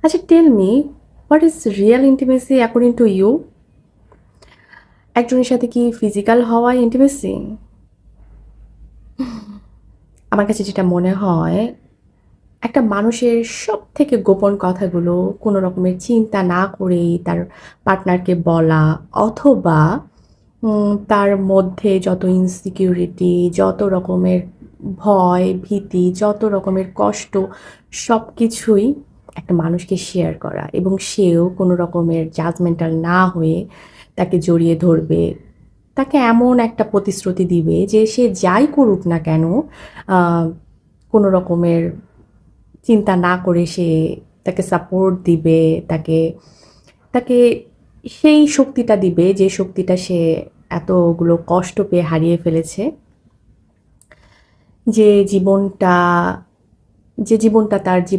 আচ্ছা, tell me, what is real intimacy according to you? একজনের সাথে কি ফিজিক্যাল হওয়াই ইন্টিমেসি? আমার কাছে যেটা মনে হয়, একটা মানুষের সবথেকে গোপন কথাগুলো কোনো রকমের চিন্তা না করেই তার পার্টনারকে বলা, অথবা তার মধ্যে যত ইনসিকিউরিটি, যত রকমের ভয়, ভীতি, যত রকমের কষ্ট, সবকিছুই একটা মানুষকে শেয়ার করা, এবং সেও কোনো রকমের জাজমেন্টাল না হয়ে তাকে জড়িয়ে ধরবে। তাকে এমন একটা প্রতিশ্রুতি দিবে যে সে যাই করুক না কেন, আহ, কোনো রকমের চিন্তা না করে সে তাকে সাপোর্ট দিবে, তাকে তাকে সেই শক্তিটা দিবে যে শক্তিটা সে এতগুলো কষ্ট পেয়ে হারিয়ে ফেলেছে। যে জীবনটা যে জীবনটা তার জীবন